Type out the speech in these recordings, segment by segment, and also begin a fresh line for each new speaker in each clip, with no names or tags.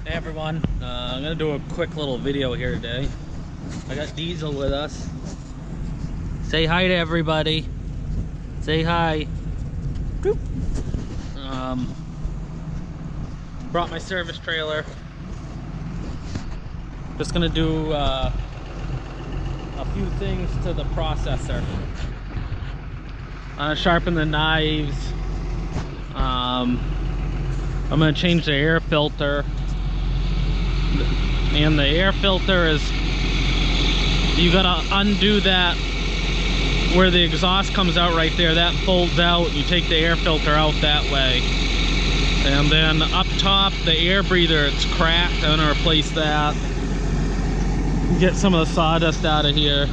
Hey everyone, I'm gonna do a quick little video here today. I got Diesel with us. Say hi to everybody. Say hi. Boop. Brought my service trailer. Just gonna do a few things to the processor. Sharpen the knives. I'm gonna change the air filter. And the air filter is, you gotta undo that where the exhaust comes out right there. That folds out. You take the air filter out that way. And then up top, the air breather, it's cracked. I'm gonna replace that. Get some of the sawdust out of here.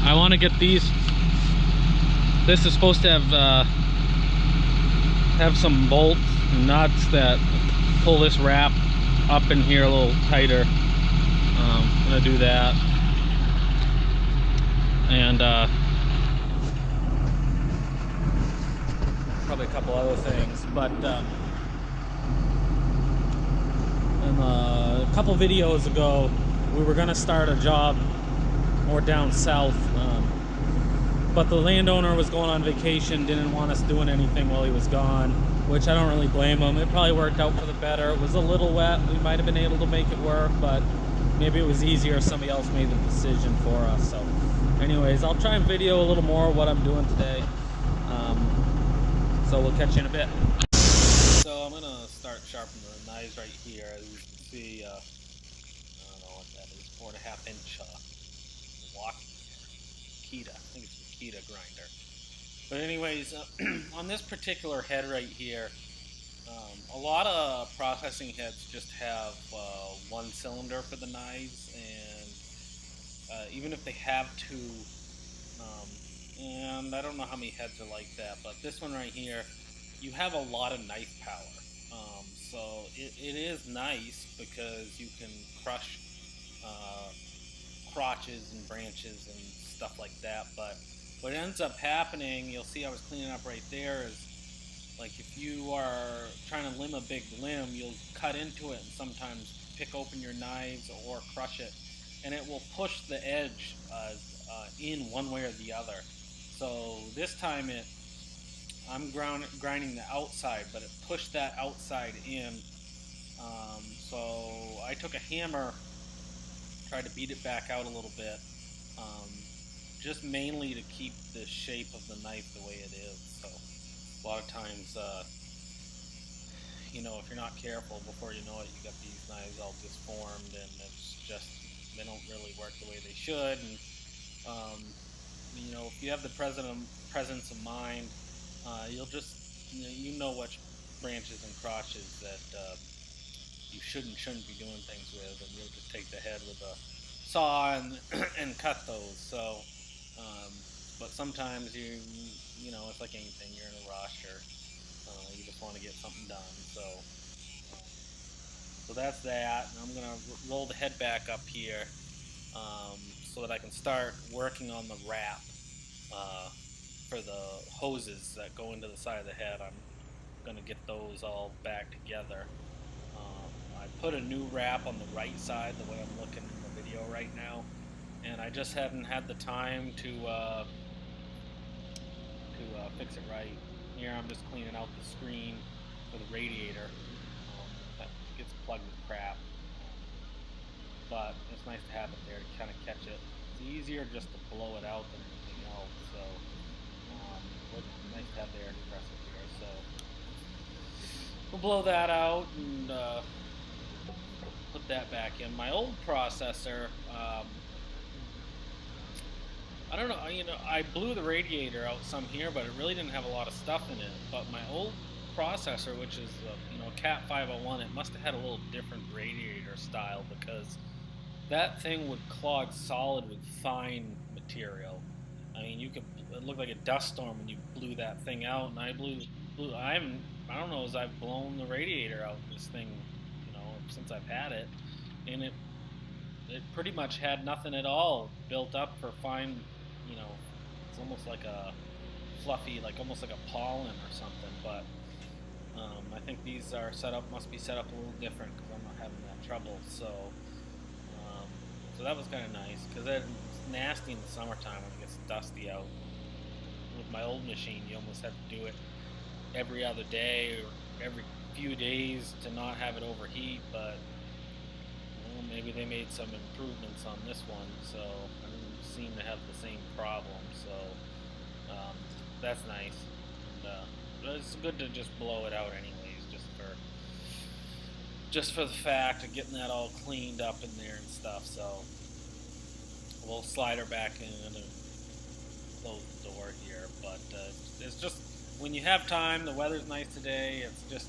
I want to get these. This is supposed to have some bolts and nuts that pull this wrap up in here a little tighter. I'm gonna do that, and probably a couple other things. But a couple videos ago, we were gonna start a job more down south, but the landowner was going on vacation, didn't want us doing anything while he was gone, which I don't really blame him. It probably worked out for the better. It was a little wet. We might have been able to make it work, but maybe it was easier if somebody else made the decision for us. So anyways, I'll try and video a little more what I'm doing today. So we'll catch you in a bit. So I'm gonna start sharpening the knives right here. As you can see, I don't know what that is, 4.5 inch Kita. I think it's a Kita grinder. But anyways, on this particular head right here, a lot of processing heads just have one cylinder for the knives, and even if they have two, and I don't know how many heads are like that, but this one right here, you have a lot of knife power. So it is nice because you can crush crotches and branches and stuff like that. But what ends up happening, you'll see I was cleaning up right there, is like if you are trying to limb a big limb, you'll cut into it and sometimes pick open your knives or crush it, and it will push the edge in one way or the other. So this time I'm grinding the outside, but it pushed that outside in. So I took a hammer, tried to beat it back out a little bit, just mainly to keep the shape of the knife the way it is. So a lot of times, you know, if you're not careful, before you know it, you got these knives all disformed, and it's just, they don't really work the way they should. And you know, if you have the presence of mind, you'll just, you know which branches and crotches that you shouldn't be doing things with, and you'll just take the head with a saw and cut those. So but sometimes you know, it's like anything, you're in a rush, or you just want to get something done. So that's that, and I'm gonna roll the head back up here so that I can start working on the wrap for the hoses that go into the side of the head. I'm gonna get those all back together. I put a new wrap on the right side, the way I'm looking in the video right now, and I just haven't had the time to fix it right. Here I'm just cleaning out the screen for the radiator. That gets plugged with crap, but it's nice to have it there to kind of catch it. It's easier just to blow it out than anything else, so it's nice to have the air compressor here. So we'll blow that out and put that back in. My old processor, I don't know, you know, I blew the radiator out some here, but it really didn't have a lot of stuff in it. But my old processor, which is you know, Cat 501, it must have had a little different radiator style, because that thing would clog solid with fine material. I mean, it looked like a dust storm when you blew that thing out. And I don't know as I've blown the radiator out in this thing, you know, since I've had it, and it pretty much had nothing at all built up for fine, you know, it's almost like a fluffy, like almost like a pollen or something. But I think these are must be set up a little different because I'm not having that trouble. So that was kind of nice because it's nasty in the summertime when it gets dusty out. With my old machine, you almost had to do it every other day or every few days to not have it overheat, but maybe they made some improvements on this one, so I didn't seem to have the same problem, so that's nice. And, it's good to just blow it out anyways, just for the fact of getting that all cleaned up in there and stuff. So we'll slide her back in and close the door here, but it's just when you have time, the weather's nice today, it's just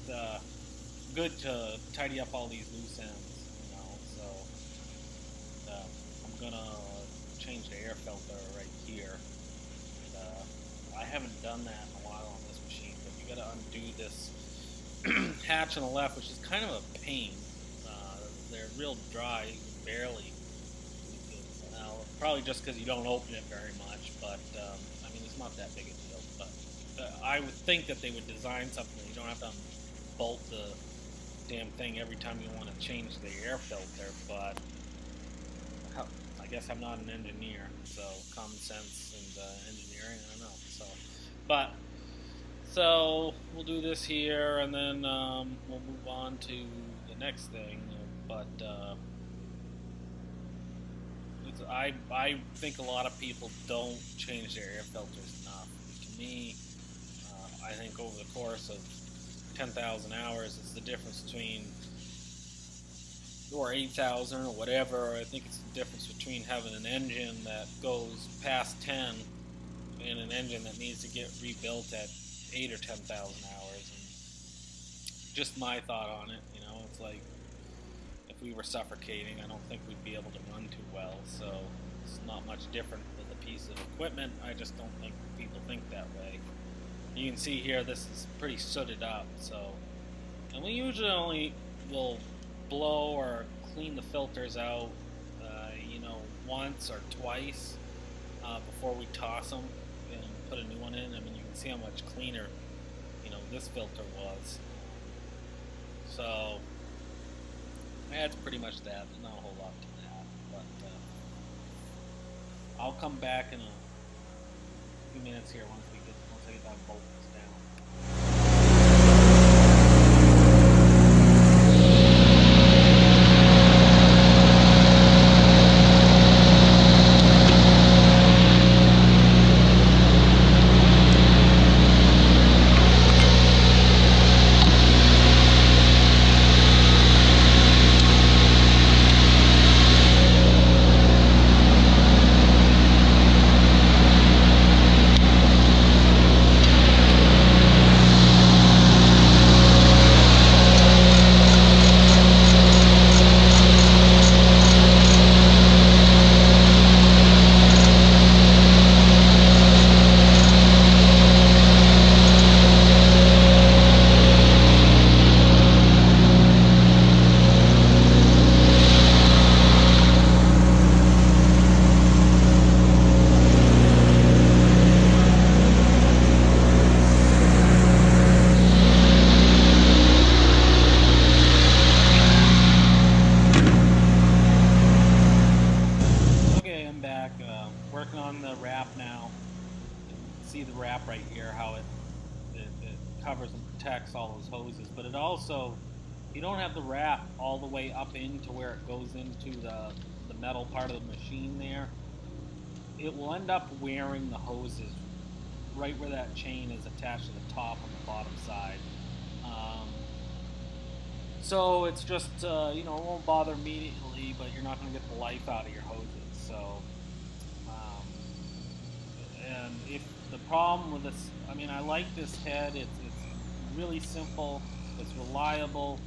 good to tidy up all these loose ends, you know. So I'm gonna change the air filter right here. And, I haven't done that in a while on this machine, but you gotta undo this hatch on the left, which is kind of a pain. They're real dry, you can barely. Now, probably just because you don't open it very much, but I mean, it's not that big a deal. But I would think that they would design something that you don't have to bolt the damn thing every time you want to change the air filter. But I guess I'm not an engineer, so common sense and engineering, I don't know. So we'll do this here, and then we'll move on to the next thing. But I think a lot of people don't change their air filters enough. To me, I think over the course of 10,000 hours, it's the difference between, or 8,000 or whatever. I think it's the difference between having an engine that goes past 10 and an engine that needs to get rebuilt at 8 or 10,000 hours. And just my thought on it, you know, it's like if we were suffocating, I don't think we'd be able to run too well. So it's not much different with a piece of equipment. I just don't think people think that way. You can see here, this is pretty sooted up. So, and we usually only will blow or clean the filters out, you know, once or twice before we toss them and put a new one in. I mean, you can see how much cleaner, you know, this filter was. So that's pretty much that. There's not a whole lot to that, but I'll come back in a few minutes here once I get that bolt down. Working on the wrap now. You can see the wrap right here, how it covers and protects all those hoses, but it also, you don't have the wrap all the way up into where it goes into the metal part of the machine there, it will end up wearing the hoses right where that chain is attached to the top and the bottom side. So it's just, you know, it won't bother immediately, but you're not going to get the life out of your hoses. So, and if the problem with this, I mean, I like this head. It's really simple. It's reliable.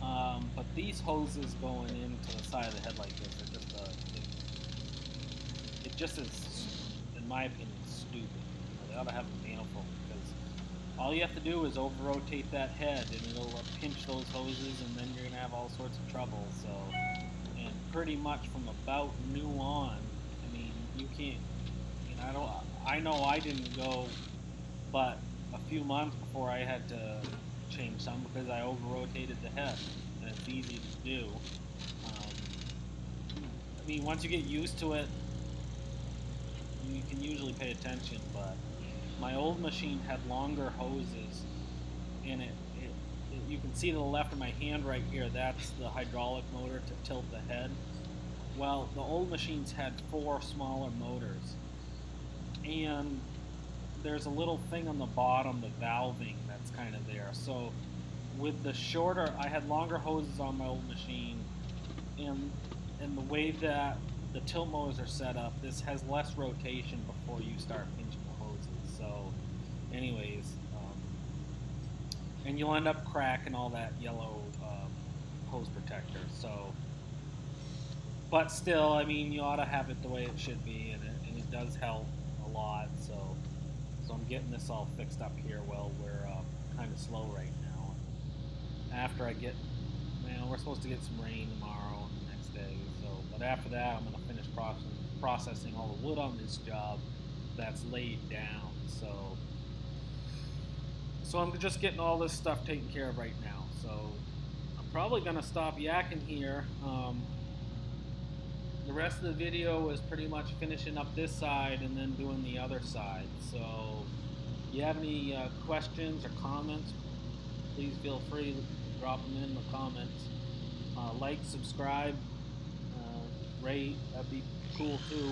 But these hoses going into the side of the head like this are just, it just is, in my opinion, stupid. They ought to have a manifold, because all you have to do is over-rotate that head and it'll pinch those hoses, and then you're going to have all sorts of trouble. So, and pretty much from about new on, I mean, you can't, I know I didn't go but a few months before I had to change some because I over-rotated the head, and it's easy to do. I mean, once you get used to it, you can usually pay attention, but my old machine had longer hoses, and you can see to the left of my hand right here, that's the hydraulic motor to tilt the head. Well, the old machines had 4 smaller motors, and there's a little thing on the bottom, the valving, that's kind of there. So with the shorter, I had longer hoses on my old machine, and the way that the tilt motors are set up, this has less rotation before you start pinching the hoses. So anyways, and you'll end up cracking all that yellow hose protector. So, but still, I mean, you ought to have it the way it should be, and it does help a lot. So I'm getting this all fixed up here. Well, we're kind of slow right now. After I get, we're supposed to get some rain tomorrow and the next day. So, but after that, I'm going to finish processing all the wood on this job that's laid down. So I'm just getting all this stuff taken care of right now. So I'm probably going to stop yakking here. The rest of the video is pretty much finishing up this side and then doing the other side. So if you have any questions or comments, please feel free to drop them in the comments. Like, subscribe, rate, that'd be cool too.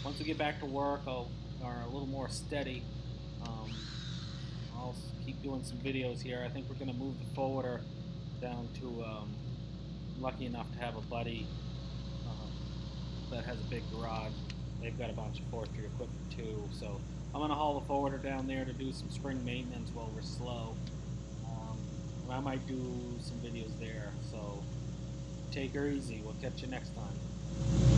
Once we get back to work, or a little more steady, I'll keep doing some videos here. I think we're going to move the forwarder down to, I'm lucky enough to have a buddy that has a big garage. They've got a bunch of forestry equipment too, so I'm going to haul the forwarder down there to do some spring maintenance while we're slow. And I might do some videos there, so take her easy. We'll catch you next time.